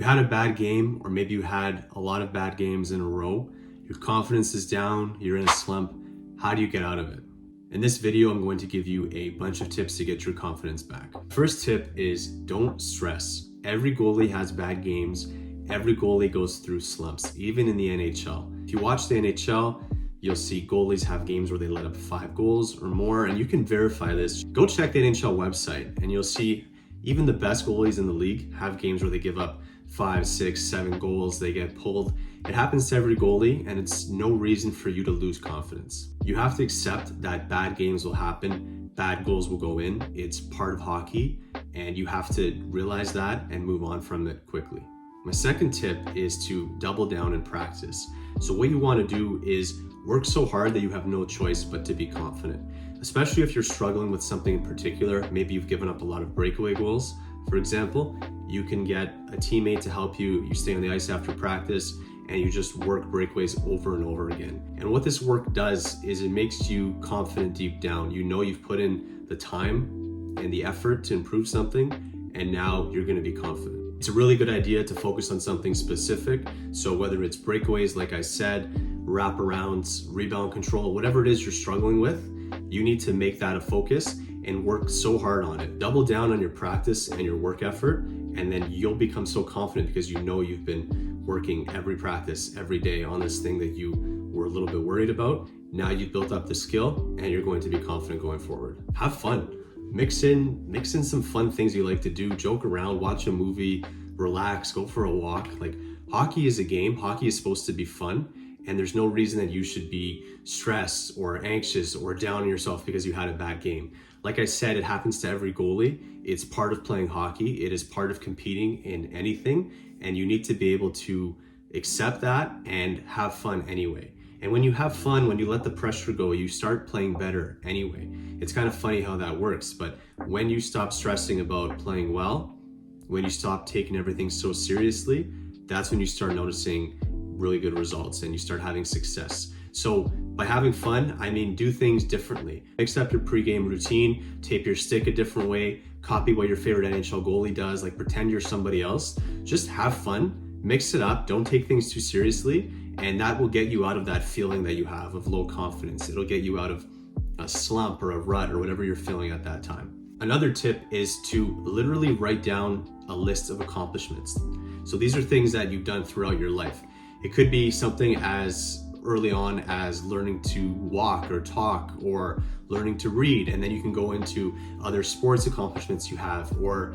You had a bad game, or maybe you had a lot of bad games in a row. Your confidence is down, you're in a slump. How do you get out of it? In this video, I'm going to give you a bunch of tips to get your confidence back. First tip is don't stress. Every goalie has bad games. Every goalie goes through slumps, even in the NHL. If you watch the NHL, you'll see goalies have games where they let up 5 goals or more, and you can verify this. Go check the NHL website and you'll see even the best goalies in the league have games where they give up 5, 6, 7 goals, they get pulled. It happens to every goalie, and it's no reason for you to lose confidence. You have to accept that bad games will happen, bad goals will go in. It's part of hockey, and you have to realize that and move on from it quickly. My second tip is to double down and practice. So what you want to do is work so hard that you have no choice but to be confident. Especially if you're struggling with something in particular, maybe you've given up a lot of breakaway goals. For example, you can get a teammate to help you. You stay on the ice after practice and you just work breakaways over and over again. And what this work does is it makes you confident deep down. You know you've put in the time and the effort to improve something, and now you're going to be confident. It's a really good idea to focus on something specific. So whether it's breakaways, like I said, wraparounds, rebound control, whatever it is you're struggling with, you need to make that a focus and work so hard on it. Double down on your practice and your work effort, and then you'll become so confident because you know you've been working every practice, every day on this thing that you were a little bit worried about. Now you've built up the skill and you're going to be confident going forward. Have fun. Mix in some fun things you like to do. Joke around, watch a movie, relax, go for a walk. Like, hockey is a game. Hockey is supposed to be fun. And there's no reason that you should be stressed or anxious or down on yourself because you had a bad game. Like I said, it happens to every goalie. It's part of playing hockey. It is part of competing in anything. And you need to be able to accept that and have fun anyway. And when you have fun, when you let the pressure go, you start playing better anyway. It's kind of funny how that works. But when you stop stressing about playing well, when you stop taking everything so seriously, that's when you start noticing really good results and you start having success. So by having fun, I mean do things differently. Mix up your pregame routine, tape your stick a different way, copy what your favorite NHL goalie does, like pretend you're somebody else. Just have fun, mix it up, don't take things too seriously, and that will get you out of that feeling that you have of low confidence. It'll get you out of a slump or a rut or whatever you're feeling at that time. Another tip is to literally write down a list of accomplishments. So these are things that you've done throughout your life. It could be something as early on as learning to walk or talk or learning to read, and then you can go into other sports accomplishments you have, or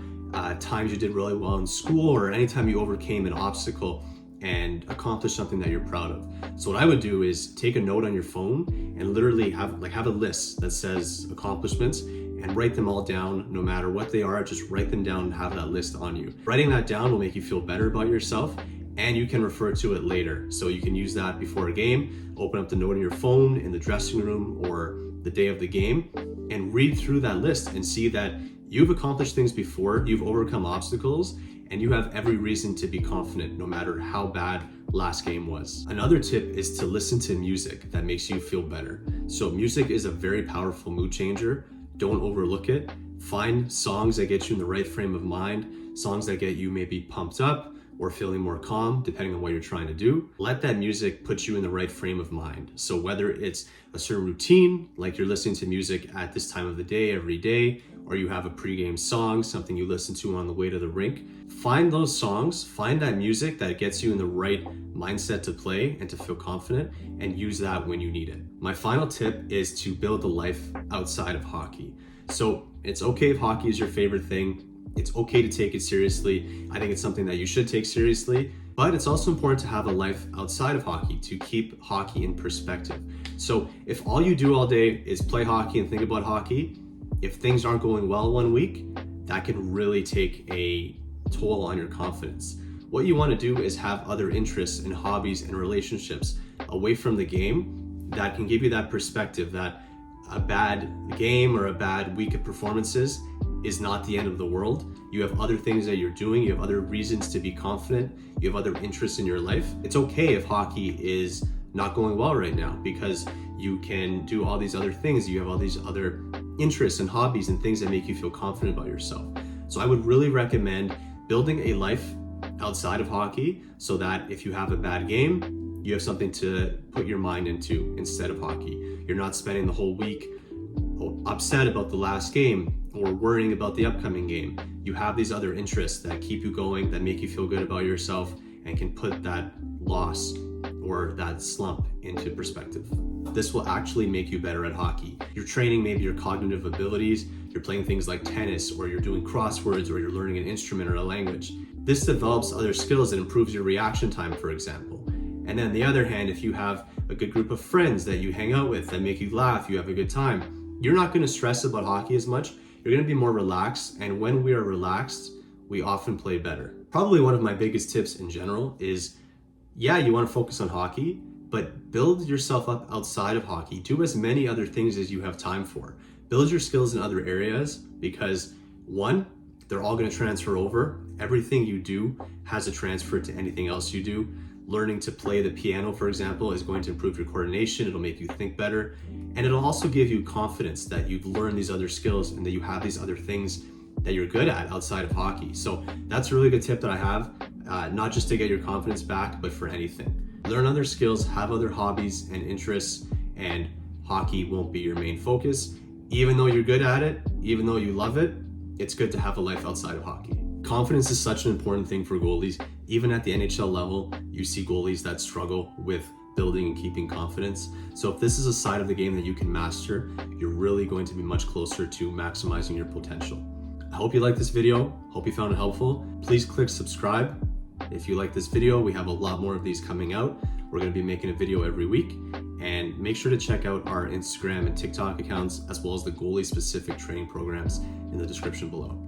times you did really well in school, or anytime you overcame an obstacle and accomplished something that you're proud of. So what I would do is take a note on your phone and literally have a list that says accomplishments and write them all down. No matter what they are, just write them down and have that list on you. Writing that down will make you feel better about yourself, and you can refer to it later. So you can use that before a game, open up the note on your phone in the dressing room or the day of the game, and read through that list and see that you've accomplished things before, you've overcome obstacles, and you have every reason to be confident no matter how bad last game was. Another tip is to listen to music that makes you feel better. So music is a very powerful mood changer. Don't overlook it. Find songs that get you in the right frame of mind, songs that get you maybe pumped up or feeling more calm, depending on what you're trying to do. Let that music put you in the right frame of mind. So whether it's a certain routine, like you're listening to music at this time of the day, every day, or you have a pregame song, something you listen to on the way to the rink, find those songs, find that music that gets you in the right mindset to play and to feel confident, and use that when you need it. My final tip is to build a life outside of hockey. So it's okay if hockey is your favorite thing. It's okay to take it seriously. I think it's something that you should take seriously, but it's also important to have a life outside of hockey to keep hockey in perspective. So if all you do all day is play hockey and think about hockey, if things aren't going well one week, that can really take a toll on your confidence. What you want to do is have other interests and hobbies and relationships away from the game that can give you that perspective that a bad game or a bad week of performances is not the end of the world. You have other things that you're doing, you have other reasons to be confident, you have other interests in your life. It's okay if hockey is not going well right now because you can do all these other things. You have all these other interests and hobbies and things that make you feel confident about yourself. So I would really recommend building a life outside of hockey so that if you have a bad game, you have something to put your mind into instead of hockey. You're not spending the whole week upset about the last game or worrying about the upcoming game. You have these other interests that keep you going, that make you feel good about yourself, and can put that loss or that slump into perspective. This will actually make you better at hockey. You're training maybe your cognitive abilities, you're playing things like tennis, or you're doing crosswords, or you're learning an instrument or a language. This develops other skills and improves your reaction time, for example. And then on the other hand, if you have a good group of friends that you hang out with that make you laugh, you have a good time, you're not going to stress about hockey as much. You're going to be more relaxed. And when we are relaxed, we often play better. Probably one of my biggest tips in general is, yeah, you want to focus on hockey, but build yourself up outside of hockey. Do as many other things as you have time for. Build your skills in other areas because, one, they're all going to transfer over. Everything you do has a transfer to anything else you do. Learning to play the piano, for example, is going to improve your coordination. It'll make you think better. And it'll also give you confidence that you've learned these other skills and that you have these other things that you're good at outside of hockey. So that's a really good tip that I have, not just to get your confidence back, but for anything. Learn other skills, have other hobbies and interests, and hockey won't be your main focus. Even though you're good at it, even though you love it, it's good to have a life outside of hockey. Confidence is such an important thing for goalies. Even at the NHL level, you see goalies that struggle with building and keeping confidence. So if this is a side of the game that you can master, you're really going to be much closer to maximizing your potential. I hope you liked this video. Hope you found it helpful. Please click subscribe. If you like this video, we have a lot more of these coming out. We're going to be making a video every week. And make sure to check out our Instagram and TikTok accounts, as well as the goalie specific training programs in the description below.